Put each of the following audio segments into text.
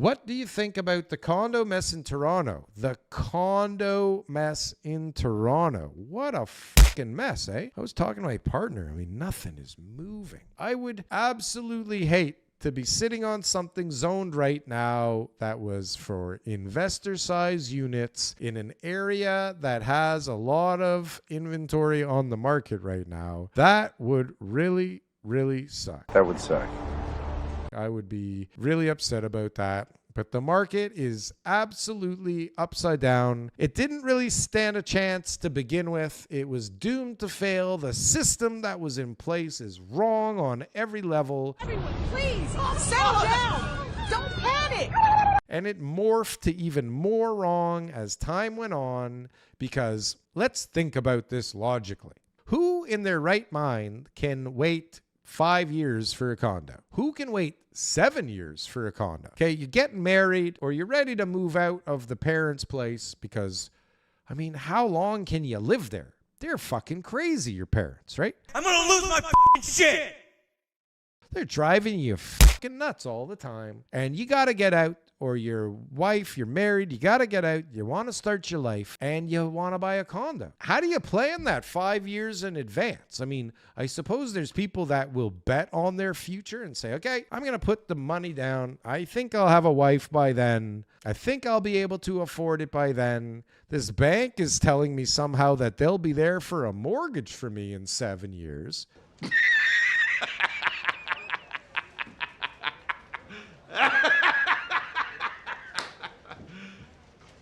What do you think about the condo mess in Toronto? The condo mess in Toronto. What a fucking mess, eh? I was talking to my partner. I mean, nothing is moving. I would absolutely hate to be sitting on something zoned right now that was for investor size units in an area that has a lot of inventory on the market right now. That would really, really suck. That would suck. I would be really upset about that. But the market is absolutely upside down. It didn't really stand a chance to begin with. It was doomed to fail. The system that was in place is wrong on every level. Everyone, please, settle down. Don't panic. And it morphed to even more wrong as time went on, because let's think about this logically. Who in their right mind can wait 5 years for a condo? Who can wait 7 years for a condo? Okay, you're getting married or you're ready to move out of the parents' place because, I mean, how long can you live there? They're fucking crazy, your parents, right? I'm gonna lose my fucking shit! They're driving you fucking nuts all the time. And you gotta get out, or your wife, you're married, you gotta get out, you wanna start your life, and you wanna buy a condo. How do you plan that 5 years in advance? I mean, I suppose there's people that will bet on their future and say, okay, I'm gonna put the money down. I think I'll have a wife by then. I think I'll be able to afford it by then. This bank is telling me somehow that they'll be there for a mortgage for me in 7 years.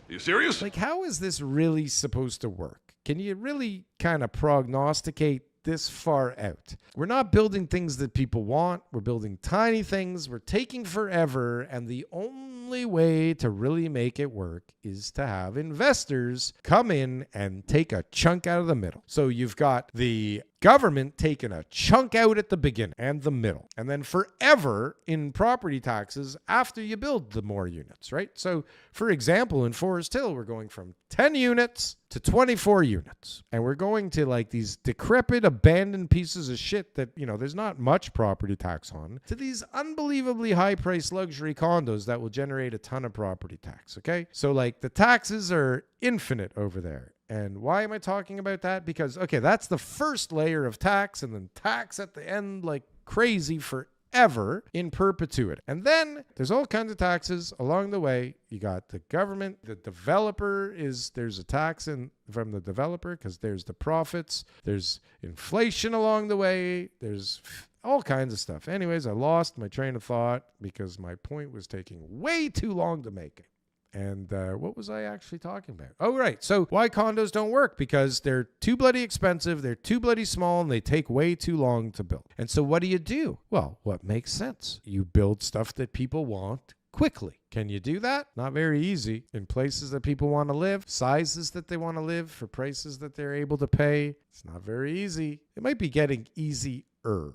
You serious? Like, how is this really supposed to work? Can you really kind of prognosticate this far out? We're not building things that people want. We're building tiny things. We're taking forever. And the only way to really make it work is to have investors come in and take a chunk out of the middle. So you've got the government taking a chunk out at the beginning and the middle, and then forever in property taxes after you build the more units, right? So for example, in Forest Hill, we're going from 10 units to 24 units, and we're going to like these decrepit, abandoned pieces of shit that, you know, there's not much property tax on, to these unbelievably high priced luxury condos that will generate a ton of property tax. Okay. So like the taxes are infinite over there. And why am I talking about that? Because, okay, that's the first layer of tax, and then tax at the end like crazy forever in perpetuity. And then there's all kinds of taxes along the way. You got the government, the developer there's a tax from the developer because there's the profits. There's inflation along the way. There's all kinds of stuff. Anyways, I lost my train of thought because my point was taking way too long to make it. And what was I actually talking about? Oh, right. So why condos don't work? Because they're too bloody expensive, they're too bloody small, and they take way too long to build. And so what do? Well, what makes sense? You build stuff that people want quickly. Can you do that? Not very easy. In places that people want to live, sizes that they want to live, for prices that they're able to pay. It's not very easy. It might be getting easier,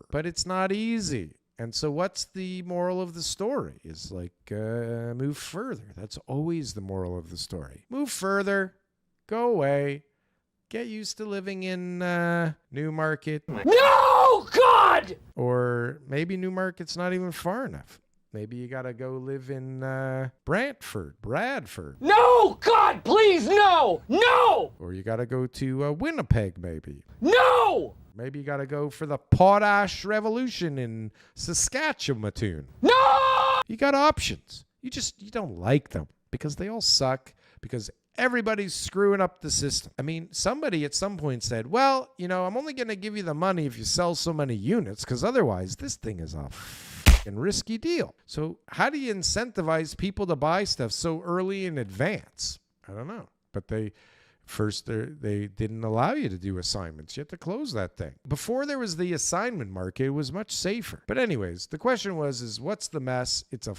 but it's not easy. And so what's the moral of the story? Is like, move further. That's always the moral of the story. Move further. Go away. Get used to living in Newmarket. No, God! Or maybe Newmarket's not even far enough. Maybe you got to go live in Bradford. No, God, please, no! No! Or you got to go to Winnipeg, maybe. No! Maybe you got to go for the Potash Revolution in Saskatchewan. No! You got options. You don't like them because they all suck, because everybody's screwing up the system. I mean, somebody at some point said, well, you know, I'm only going to give you the money if you sell so many units, because otherwise this thing is a fucking risky deal. So how do you incentivize people to buy stuff so early in advance? I don't know. But they didn't allow you to do assignments. You had to close that thing. Before there was the assignment market, it was much safer. But anyways, the question is what's the mess? It's a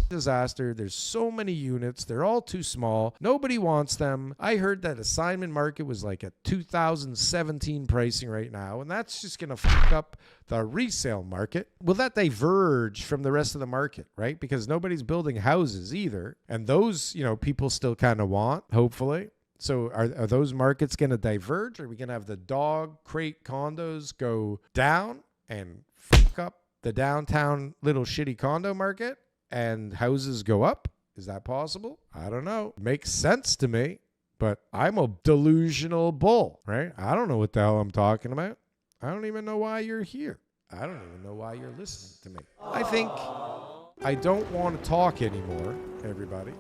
disaster. There's so many units. They're all too small. Nobody wants them. I heard that assignment market was like a 2017 pricing right now, and that's just going to fuck up the resale market. Will that diverge from the rest of the market, right? Because nobody's building houses either. And those, you know, people still kind of want, hopefully. So are those markets going to diverge? Are we going to have the dog crate condos go down and fuck up the downtown little shitty condo market, and houses go up? Is that possible? I don't know. Makes sense to me, but I'm a delusional bull, right? I don't know what the hell I'm talking about. I don't even know why you're here. I don't even know why you're listening to me. I think I don't want to talk anymore, everybody.